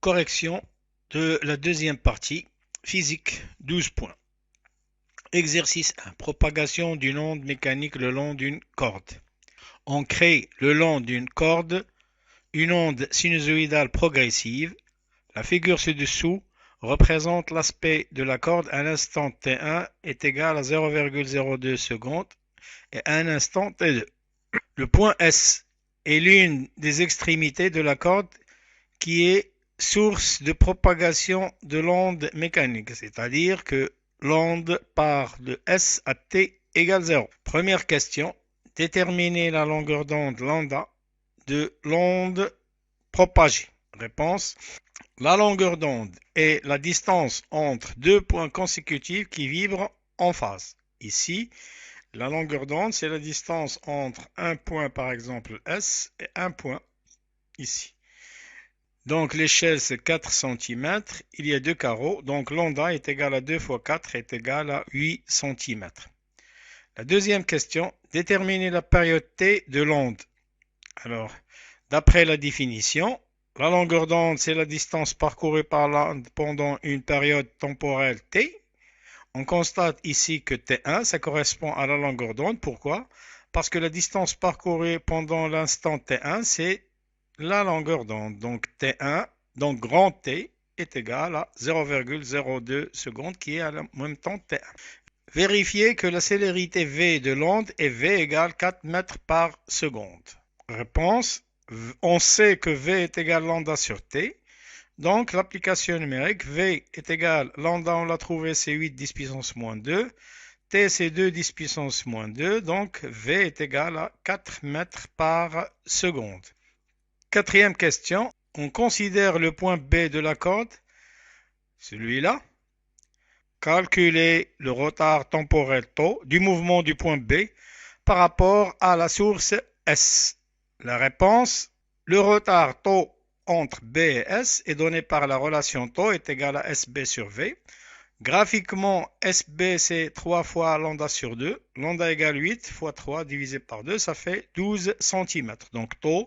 Correction de la deuxième partie, physique, 12 points. Exercice 1. Propagation d'une onde mécanique le long d'une corde. On crée le long d'une corde une onde sinusoïdale progressive. La figure ci-dessous représente l'aspect de la corde à l'instant t1 est égal à 0,02 secondes et à un instant t2. Le point S est l'une des extrémités de la corde qui est source de propagation de l'onde mécanique, c'est-à-dire que l'onde part de S à T égale 0. Première question, déterminer la longueur d'onde lambda de l'onde propagée. Réponse, la longueur d'onde est la distance entre deux points consécutifs qui vibrent en phase. Ici, la longueur d'onde, c'est la distance entre un point, par exemple S, et un point ici. Donc l'échelle c'est 4 cm, il y a deux carreaux, donc lambda est égal à 2 fois 4 est égal à 8 cm. La deuxième question, déterminer la période t de l'onde. Alors, d'après la définition, la longueur d'onde c'est la distance parcourue par l'onde pendant une période temporelle t. On constate ici que t1 ça correspond à la longueur d'onde. Pourquoi? Parce que la distance parcourue pendant l'instant t1 c'est la longueur d'onde. Donc T1, donc grand T est égal à 0,02 secondes qui est en même temps T1. Vérifiez que la célérité V de l'onde est V égale 4 mètres par seconde. Réponse, on sait que V est égal lambda sur T. Donc l'application numérique, V est égal, lambda on l'a trouvé c'est 8 10 puissance moins 2. T c'est 2 10 puissance moins 2. Donc V est égal à 4 mètres par seconde. Quatrième question, on considère le point B de la corde, celui-là. Calculer le retard temporel τ du mouvement du point B par rapport à la source S. La réponse, le retard τ entre B et S est donné par la relation τ est égal à SB sur V. Graphiquement, SB c'est 3 fois lambda sur 2. Lambda égale 8 fois 3 divisé par 2, ça fait 12 cm. Donc τ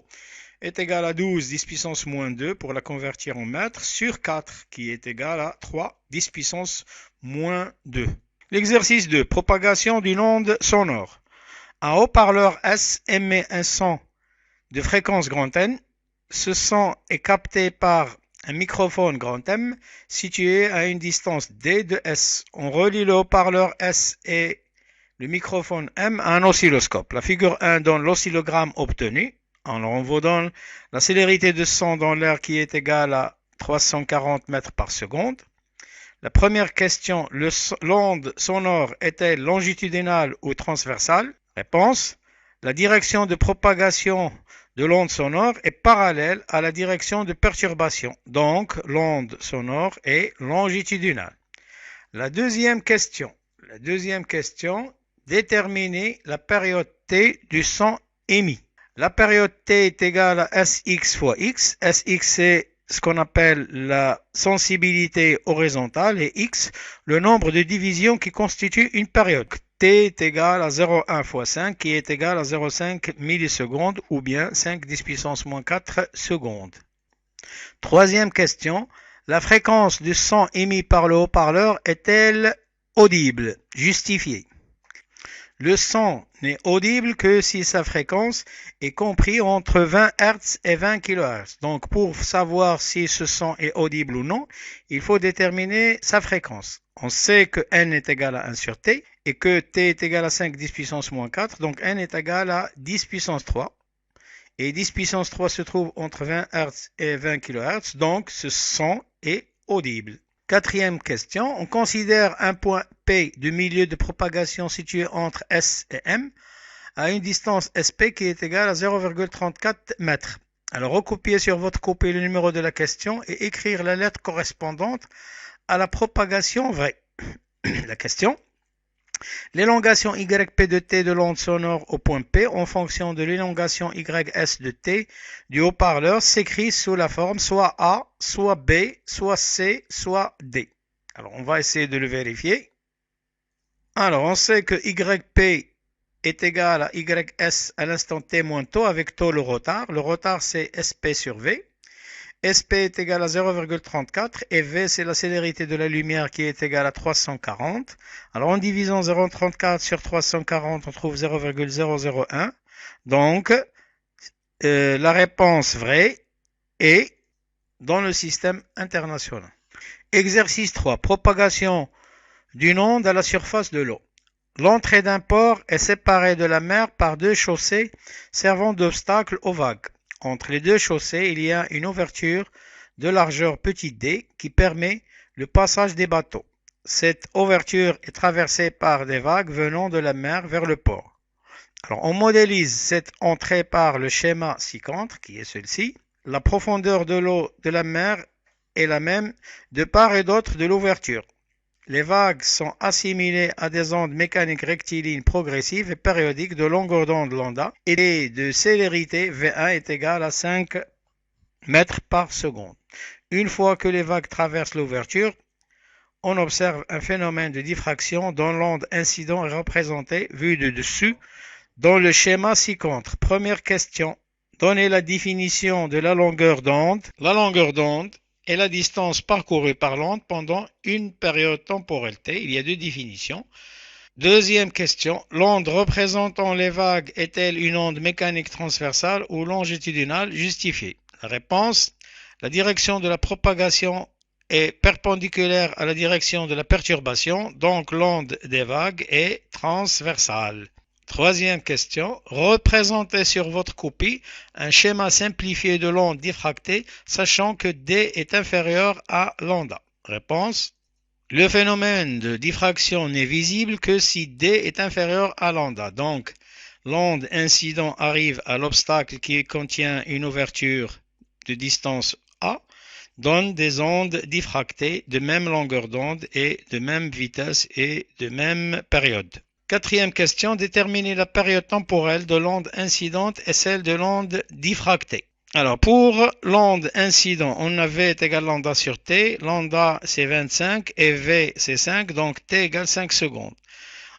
est égal à 12 10 puissance moins 2 pour la convertir en mètres sur 4 qui est égal à 3 10 puissance moins 2. L'exercice 2. Propagation d'une onde sonore. Un haut-parleur S émet un son de fréquence grand N. Ce son est capté par un microphone grand M situé à une distance D de S. On relie le haut-parleur S et le microphone M à un oscilloscope. La figure 1 donne l'oscillogramme obtenu. Alors, on vous donne la célérité de son dans l'air qui est égale à 340 mètres par seconde. La première question, l'onde sonore est-elle longitudinale ou transversale? Réponse, la direction de propagation de l'onde sonore est parallèle à la direction de perturbation. Donc, l'onde sonore est longitudinale. La deuxième question, déterminer la période t du son émis. La période t est égale à Sx fois x. Sx, c'est ce qu'on appelle la sensibilité horizontale et x, le nombre de divisions qui constitue une période. T est égal à 0,1 fois 5 qui est égal à 0,5 millisecondes ou bien 5 10 puissance moins 4 secondes. Troisième question, la fréquence du son émis par le haut-parleur est-elle audible? Justifié. Le son n'est audible que si sa fréquence est comprise entre 20 Hz et 20 kHz. Donc, pour savoir si ce son est audible ou non, il faut déterminer sa fréquence. On sait que n est égal à 1 sur t et que t est égal à 5 10 puissance moins 4. Donc, n est égal à 10 puissance 3. Et 10 puissance 3 se trouve entre 20 Hz et 20 kHz. Donc, ce son est audible. Quatrième question, on considère un point P du milieu de propagation situé entre S et M à une distance SP qui est égale à 0,34 mètres. Alors recopiez sur votre copie le numéro de la question et écrire la lettre correspondante à la propagation vraie. La question, l'élongation YP de T de l'onde sonore au point P en fonction de l'élongation YS de T du haut-parleur s'écrit sous la forme soit A, soit B, soit C, soit D. Alors, on va essayer de le vérifier. Alors, on sait que YP est égal à YS à l'instant T moins τ avec τ le retard. Le retard, c'est SP sur V. SP est égal à 0,34 et V, c'est la célérité de la lumière qui est égale à 340. Alors, en divisant 0,34 sur 340, on trouve 0,001. Donc, la réponse vraie est dans le système international. Exercice 3. Propagation d'une onde à la surface de l'eau. L'entrée d'un port est séparée de la mer par deux chaussées servant d'obstacle aux vagues. Entre les deux chaussées, il y a une ouverture de largeur petit d qui permet le passage des bateaux. Cette ouverture est traversée par des vagues venant de la mer vers le port. Alors, on modélise cette entrée par le schéma ci-contre, qui est celui-ci. La profondeur de l'eau de la mer est la même de part et d'autre de l'ouverture. Les vagues sont assimilées à des ondes mécaniques rectilignes progressives et périodiques de longueur d'onde lambda et de célérité V1 est égale à 5 mètres par seconde. Une fois que les vagues traversent l'ouverture, on observe un phénomène de diffraction dont l'onde incident est représentée, vue de dessus, dans le schéma ci-contre. Première question. Donnez la définition de la longueur d'onde. La longueur d'onde est la distance parcourue par l'onde pendant une période temporelle t. Il y a deux définitions. Deuxième question. L'onde représentant les vagues est-elle une onde mécanique transversale ou longitudinale justifiée? La réponse. La direction de la propagation est perpendiculaire à la direction de la perturbation, donc l'onde des vagues est transversale. Troisième question. Représentez sur votre copie un schéma simplifié de l'onde diffractée, sachant que D est inférieur à lambda. Réponse. Le phénomène de diffraction n'est visible que si D est inférieur à lambda. Donc, l'onde incident arrive à l'obstacle qui contient une ouverture de distance A, donne des ondes diffractées de même longueur d'onde et de même vitesse et de même période. Quatrième question, déterminer la période temporelle de l'onde incidente et celle de l'onde diffractée. Alors, pour l'onde incident, on a V est égal à lambda sur T. Lambda, c'est 25 et V, c'est 5, donc T égale 5 secondes.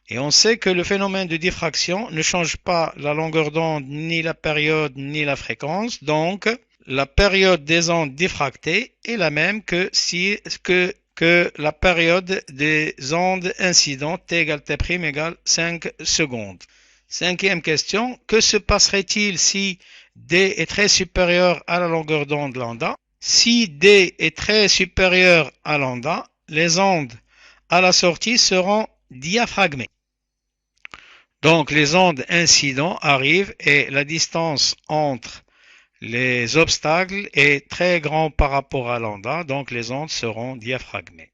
Et on sait que le phénomène de diffraction ne change pas la longueur d'onde, ni la période, ni la fréquence. Donc, la période des ondes diffractées est la même que la période des ondes incidentes, T égale T' égale 5 secondes. Cinquième question, que se passerait-il si D est très supérieur à la longueur d'onde lambda? Si D est très supérieur à lambda, les ondes à la sortie seront diaphragmées. Donc les ondes incidentes arrivent et la distance entre les obstacles est très grande par rapport à lambda, donc les ondes seront diaphragmées.